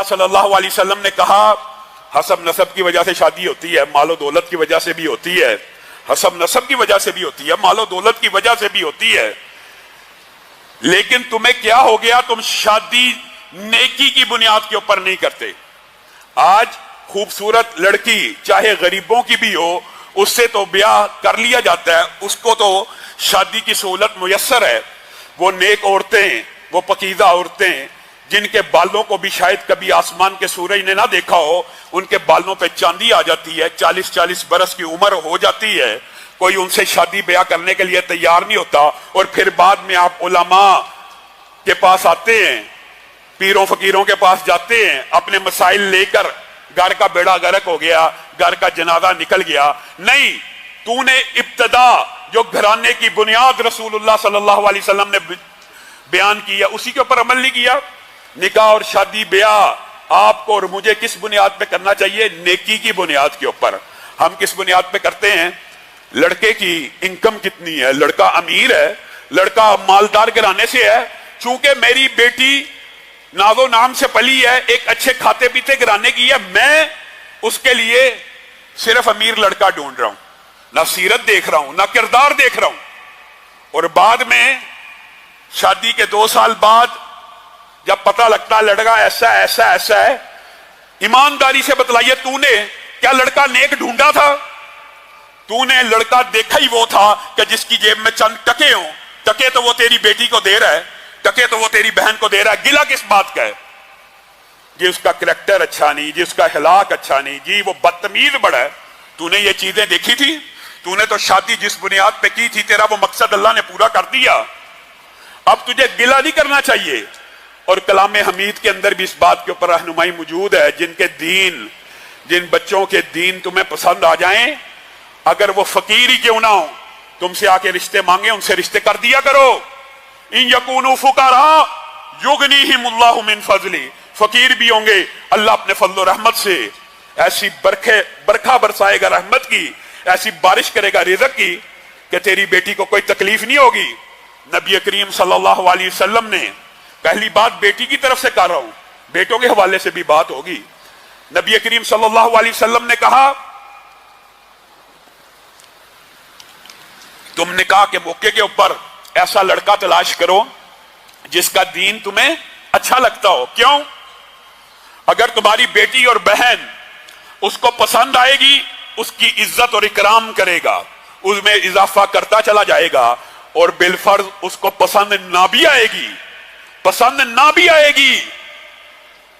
रसूलुल्लाह सल्लल्लाहु अलैहि वसल्लम ने कहा हसब नसब की वजह से शादी होती है, मालो दौलत की वजह से भी होती है, हसब नसब की वजह से भी होती है, मालो दौलत की वजह से भी होती है, लेकिन तुम्हें क्या हो गया, तुम शादी नेकी की बुनियाद के ऊपर नहीं करते। आज खूबसूरत लड़की चाहे गरीबों की भी हो उससे तो ब्याह कर लिया जाता है, उसको तो शादी की सहूलत मुयस्सर है। वो नेक औरतें, वो पकीज़ा औरतें जिनके बालों को भी शायद कभी आसमान के सूरज ने ना देखा हो, उनके बालों पे चांदी आ जाती है, 40-40 बरस की उम्र हो जाती है, कोई उनसे शादी ब्याह करने के लिए तैयार नहीं होता, और फिर बाद में आप उलमा के पास आते हैं, पीरों फकीरों के पास जाते हैं, अपने मसाइल लेकर घर का बेड़ा गर्क हो गया, घर का जनाजा निकल गया। नहीं, तूने इब्तदा जो घराने की बुनियाद रसूलुल्लाह सल्लल्लाहु अलैहि वसल्लम ने बयान की है उसी के ऊपर अमल नहीं किया। निकाह और शादी ब्याह आपको और मुझे किस बुनियाद पे करना चाहिए? नेकी की बुनियाद के ऊपर। हम किस बुनियाद पे करते हैं? लड़के की इनकम कितनी है, लड़का अमीर है, लड़का मालदार घराने से है, चूंकि मेरी बेटी नाजो नाम से पली है, एक अच्छे खाते पीते घराने की है, मैं उसके लिए सिर्फ अमीर लड़का ढूंढ रहा हूं, ना सीरत देख रहा हूं, ना किरदार देख रहा हूं। और बाद में शादी के 2 साल बाद जब पता लगता लड़का ऐसा ऐसा ऐसा है, ईमानदारी से बतलाइए, तूने क्या लड़का नेक ढूंढा था? तूने लड़का देखा ही वो था कि जिसकी जेब में चंद टके हों। टके तो वो तेरी बेटी को दे रहा है, टके तो वो तेरी बहन को दे रहा है, गिला किस बात का है? जी उसका करैक्टर अच्छा नहीं, जी उसका अखलाक अच्छा नहीं, जी वो बदतमीज बड़ा है। तूने ये चीजें देखी थी? तूने तो शादी जिस बुनियाद पे की थी, तेरा वो मकसद अल्लाह ने पूरा कर दिया, अब तुझे गिला नहीं करना चाहिए। और कलाम हमीद के अंदर भी इस बात के ऊपर रहनुमाई मौजूद है, जिनके दीन, जिन बच्चों के दीन तुम्हें पसंद आ जाएं, अगर वो फकीर ही क्यों ना हो, तुमसे आके रिश्ते मांगे, उनसे रिश्ते कर दिया करो। इन यकूनु फुकारा युगनीहिमुल्लाहु मिन फजली, फकीर भी होंगे, अल्लाह अपने फजल रहमत से ऐसी बरखा बरसाएगा रहमत की, ऐसी बारिश करेगा रिज़्क़ की कि तेरी बेटी को कोई तकलीफ नहीं होगी। नबी करीम सल्लल्लाहु अलैहि वसल्लम ने, पहली बात बेटी की तरफ से कर रहा हूं, बेटों के हवाले से भी बात होगी। नबी करीम सल्लल्लाहु अलैहि वसल्लम ने कहा, तुम निकाह के मौके के ऊपर ऐसा लड़का तलाश करो जिसका दीन तुम्हें अच्छा लगता हो। क्यों? अगर तुम्हारी बेटी और बहन उसको पसंद आएगी, उसकी इज्जत और इकराम करेगा, उसमें इजाफा करता चला जाएगा, और बिलफर्ज उसको पसंद ना भी आएगी, पसंद ना भी आएगी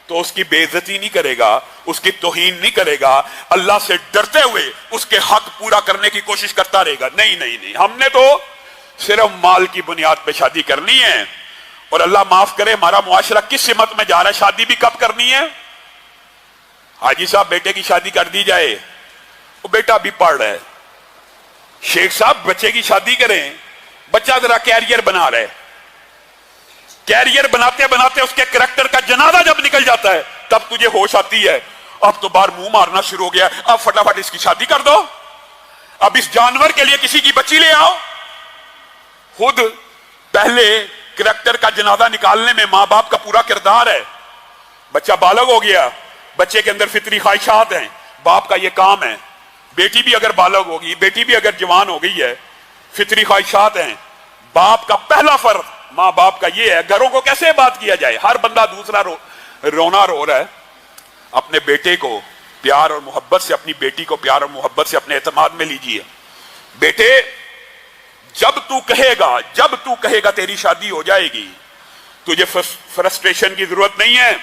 तो उसकी बेइज्जती नहीं करेगा, उसकी तौहीन नहीं करेगा, अल्लाह से डरते हुए उसके हक पूरा करने की कोशिश करता रहेगा। नहीं नहीं नहीं, हमने तो सिर्फ माल की बुनियाद पे शादी करनी है। और अल्लाह माफ करे, हमारा मुआशरा किस सिमत में जा रहा है? शादी भी कब करनी है? हाजी साहब बेटे की शादी कर दी जाए, वो बेटा भी पढ़ रहा है, शेख साहब बच्चे की शादी करें, बच्चा जरा कैरियर बना रहा है, कैरियर बनाते बनाते उसके करैक्टर का जनाजा जब निकल जाता है तब तुझे होश आती है, अब तो बार मुंह मारना शुरू हो गया, अब फटाफट इसकी शादी कर दो, अब इस जानवर के लिए किसी की बच्ची ले आओ। खुद पहले करैक्टर का जनाजा निकालने में मां बाप का पूरा किरदार है। बच्चा बालग हो गया, बच्चे के अंदर फितरी ख्वाहिशात हैं, बाप का यह काम है। बेटी भी अगर बालग होगी, बेटी भी अगर जवान हो गई है, फितरी ख्वाहिशात हैं, बाप का पहला फर्ज मां बाप का यह है, घरों को कैसे बात किया जाए। हर बंदा दूसरा रोना रो रहा है, अपने बेटे को प्यार और मोहब्बत से, अपनी बेटी को प्यार और मोहब्बत से अपने एतमाद में लीजिए। बेटे जब तू कहेगा तेरी शादी हो जाएगी, तुझे फ्रस्ट्रेशन की जरूरत नहीं है,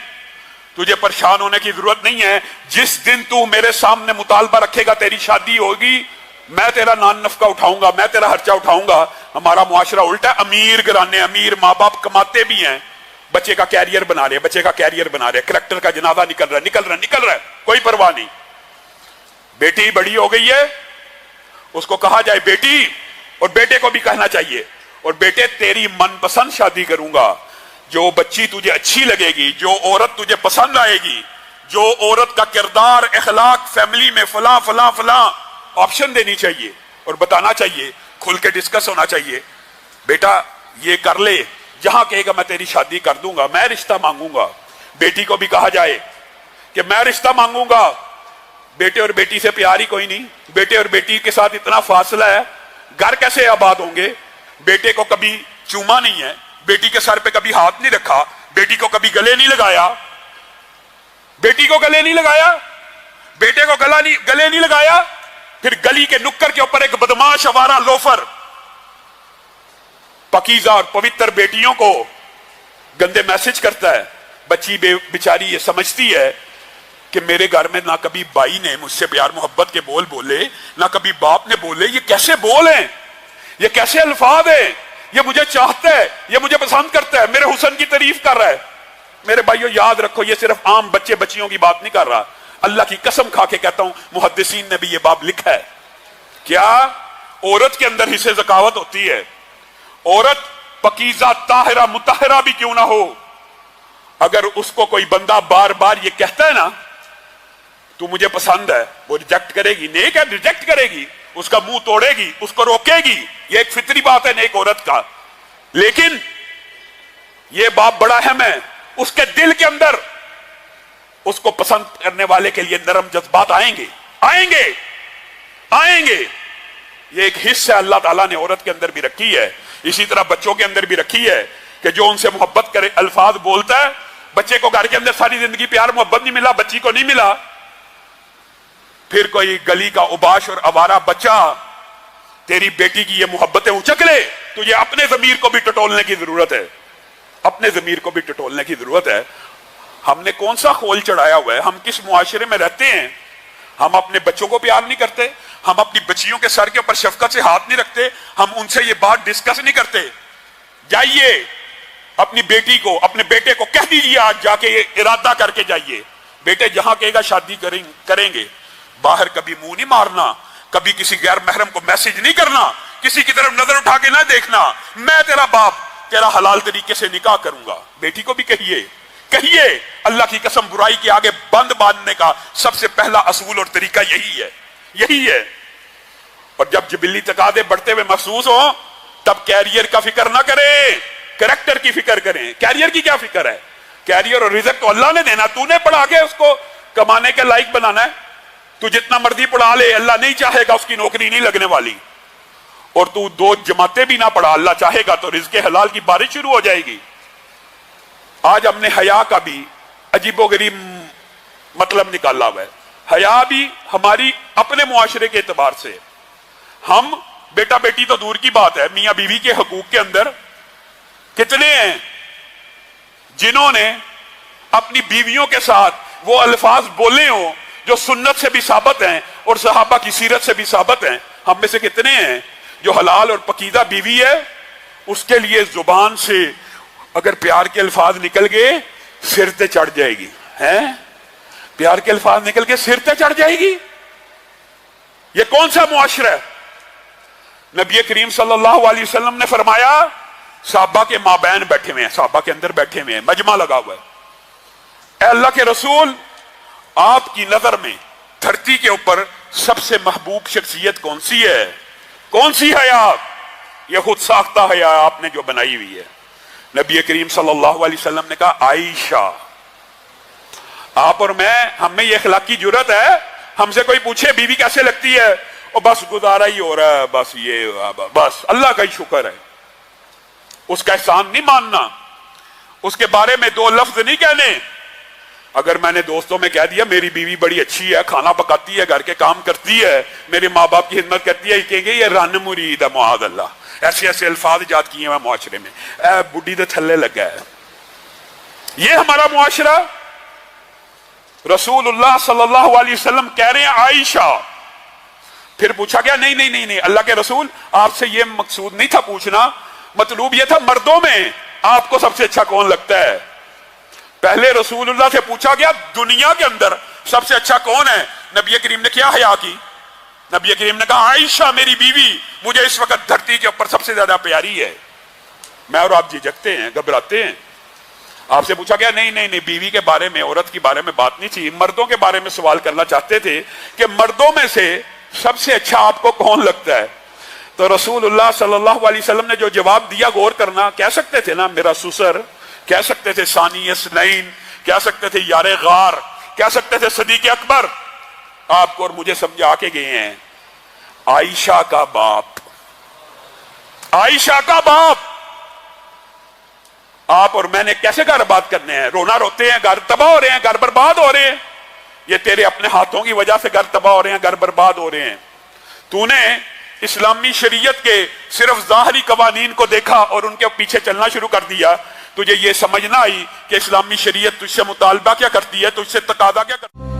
तुझे परेशान होने की जरूरत नहीं है। जिस दिन तू मेरे सामने मुतालबा रखेगा तेरी शादी होगी, मैं तेरा नान नफका उठाऊंगा, मैं तेरा खर्चा उठाऊंगा। हमारा मुआशरा उल्टा, अमीर घराने, अमीर माँ बाप कमाते भी हैं, बच्चे का कैरियर बना रहे, बच्चे का कैरियर बना रहे, करैक्टर का जनाजा निकल रहा है, कोई परवाह नहीं। बेटी बड़ी हो गई है, उसको कहा जाए बेटी, और बेटे को भी कहना चाहिए, और बेटे तेरी मनपसंद शादी करूंगा, जो बच्ची तुझे अच्छी लगेगी, जो औरत तुझे पसंद आएगी, जो औरत का किरदार अखलाक फैमिली में फला फला फला ऑप्शन देनी चाहिए और बताना चाहिए, खुल के डिस्कस होना चाहिए। बेटा ये कर ले, जहां कहेगा मैं तेरी शादी कर दूंगा, मैं रिश्ता मांगूंगा। बेटी को भी कहा जाए कि मैं रिश्ता मांगूंगा, बेटे और बेटी से प्यार ही कोई नहीं, बेटे और बेटी के साथ इतना फासला है, घर कैसे आबाद होंगे? बेटे को कभी चूमा नहीं है, बेटी के सर पे कभी हाथ नहीं रखा, बेटी को कभी गले नहीं लगाया, बेटी को गले नहीं लगाया, बेटे को गले नहीं लगाया। फिर गली के नुक्कड़ के ऊपर एक बदमाश आवारा लोफर पकीज़ा और पवित्र बेटियों को गंदे मैसेज करता है। बच्ची बेचारी ये समझती है कि मेरे घर में ना कभी बाई ने मुझसे प्यार मोहब्बत के बोल बोले, ना कभी बाप ने बोले। ये कैसे बोल हैं, ये कैसे अल्फाज है, ये मुझे चाहता है, ये मुझे पसंद करता है, मेरे हुस्न की तारीफ कर रहा है। मेरे भाइयों याद रखो, ये सिर्फ आम बच्चे बच्चियों की बात नहीं कर रहा, अल्लाह की कसम खा के कहता हूं मुहद्दिसीन ने भी ये बाब लिखा है। क्या औरत के अंदर हिस्से ज़कावत होती है? औरत पकीज़ा ताहिरा मुताहिरा भी क्यों ना हो, अगर उसको कोई बंदा बार बार ये कहता है ना तू मुझे पसंद है, वो रिजेक्ट करेगी। नेक है, रिजेक्ट करेगी, उसका मुंह तोड़ेगी, उसको रोकेगी। ये एक फितरी बात है नेक औरत का। लेकिन ये बाप बड़ा अहम है, उसके दिल के अंदर उसको पसंद करने वाले के लिए नरम जज्बात आएंगे आएंगे आएंगे। ये एक हिस्सा अल्लाह ताला ने औरत के अंदर भी रखी है, इसी तरह बच्चों के अंदर भी रखी है कि जो उनसे मोहब्बत करे, अल्फाज बोलता है। बच्चे को घर के अंदर सारी जिंदगी प्यार मोहब्बत नहीं मिला, बच्ची को नहीं मिला, फिर कोई गली का उबाश और आवारा बच्चा तेरी बेटी की ये मोहब्बतें उचक ले, तुझे अपने जमीर को भी टटोलने की जरूरत है, अपने जमीर को भी टटोलने की जरूरत है। हमने कौन सा खोल चढ़ाया हुआ है? हम किस मुआशरे में रहते हैं? हम अपने बच्चों को प्यार नहीं करते, हम अपनी बच्चियों के सर के ऊपर शफकत से हाथ नहीं रखते, हम उनसे ये बात डिस्कस नहीं करते। जाइए अपनी बेटी को, अपने बेटे को कह दीजिए, आज जाके ये इरादा करके जाइए, बेटे जहां कहेगा शादी करेंगे, बाहर कभी मुंह नहीं मारना, कभी किसी गैर महरम को मैसेज नहीं करना, किसी की तरफ नजर उठा के ना देखना, मैं तेरा बाप तेरा हलाल तरीके से निकाह करूंगा। बेटी को भी कहिए, कहिए अल्लाह की कसम बुराई के आगे बंद बांधने का सबसे पहला असूल और तरीका यही है, यही है। और जब जिबिली तकादे बढ़ते हुए महसूस हो तब कैरियर का फिक्र ना करें, कैरेक्टर की फिक्र करें। कैरियर की क्या फिक्र है? कैरियर और रिज़्क तो अल्लाह ने देना, तूने पढ़ा के उसको कमाने के लायक बनाना है। तू जितना मर्जी पढ़ा ले, अल्लाह नहीं चाहेगा उसकी नौकरी नहीं लगने वाली। और तू 2 जमातें भी ना पढ़ा, अल्लाह चाहेगा तो रिज़्क़े हलाल की बारिश शुरू हो जाएगी। आज हमने हया का भी अजीबोगरीब मतलब निकाला हुआ है। हया भी हमारी अपने मुआशरे के एतबार से, हम बेटा बेटी तो दूर की बात है, मियां बीवी के हकूक के अंदर कितने हैं जिन्होंने अपनी बीवियों के साथ वो अल्फाज बोले हो जो सुन्नत से भी साबित हैं और सहाबा की सीरत से भी साबित हैं। हम में से कितने हैं जो हलाल और पकीदा बीवी है, उसके लिए जुबान से अगर प्यार के अल्फाज निकल गए सिर पे चढ़ जाएगी, हैं? प्यार के अल्फाज निकल के सिर पे चढ़ जाएगी। ये कौन सा मुआशरा है? नबी करीम सल्लल्लाहु अलैहि वसल्लम ने फरमाया, साहबा के माबैन बैठे हुए हैं, साहबा के अंदर बैठे हुए हैं, मजमा लगा हुआ है, ऐ अल्लाह के रसूल आपकी नजर में धरती के ऊपर सबसे महबूब शख्सियत कौन सी है? कौन सी है आप? ये खुद साख्ता है आपने जो बनाई हुई है। नबी करीम सल्लल्लाहु अलैहि वसल्लम ने कहा, आयशा। आप और मैं, हमें ये अखलाकी जुर्रत है, हमसे कोई पूछे बीवी कैसे लगती है, और बस गुजारा ही हो रहा है, बस ये बस अल्लाह का ही शुक्र है, उसका एहसान नहीं मानना, उसके बारे में 2 लफ्ज नहीं कहने। अगर मैंने दोस्तों में कह दिया मेरी बीवी बड़ी अच्छी है, खाना पकाती है, घर के काम करती है, मेरे माँ बाप की खिदमत करती है, कहेंगे ये रन मुरीद है, मुआद अल्लाह। ऐसे ऐसे अल्फाज इजाद किए हैं मुआशरे में, बुढ़ी तो थल्ले लगा है। ये हमारा मुआशरा। रसूलुल्लाह सल्लल्लाहु अलैहि वसल्लम कह रहे हैं आयशा। फिर पूछा गया, नहीं नहीं नहीं नहीं अल्लाह के रसूल, आपसे ये मकसूद नहीं था पूछना, मतलब ये था मर्दों में आपको सबसे अच्छा कौन लगता है। पहले रसूलुल्लाह से पूछा गया दुनिया के अंदर सबसे अच्छा कौन है। नबी करीम ने क्या हया की? नबी करीम ने कहा, आयशा मेरी बीवी मुझे इस वक्त धरती के ऊपर सबसे ज्यादा प्यारी है। मैं और आप झिझकते हैं, घबराते हैं। आपसे पूछा गया, नहीं नहीं नहीं बीवी के बारे में, औरत के बारे में बात नहीं थी, मर्दों के बारे में सवाल करना चाहते थे कि मर्दों में से सबसे अच्छा आपको कौन लगता है। तो रसूलुल्लाह सल्लल्लाहु अलैहि वसल्लम ने जो जवाब दिया, गौर करना, कह सकते थे ना मेरा सुसर, कह सकते थे सानी यसनैन, کہہ سکتے تھے یار غار، کہہ سکتے تھے صدیق اکبر، آپ کو اور مجھے سمجھا کے گئے ہیں عائشہ کا باپ، عائشہ کا باپ۔ آپ اور میں نے کیسے گھر آباد کرنے ہیں؟ رونا روتے ہیں، گھر تباہ ہو رہے ہیں، گھر برباد ہو رہے ہیں۔ یہ تیرے اپنے ہاتھوں کی وجہ سے گھر تباہ ہو رہے ہیں، گھر برباد ہو رہے ہیں۔ تو نے اسلامی شریعت کے صرف ظاہری قوانین کو دیکھا اور ان کے پیچھے چلنا شروع کر دیا، تجھے یہ سمجھ نہ آئی کہ اسلامی شریعت تجھ سے مطالبہ کیا کرتی ہے، تجھ سے تقاضا کیا کرتی ہے۔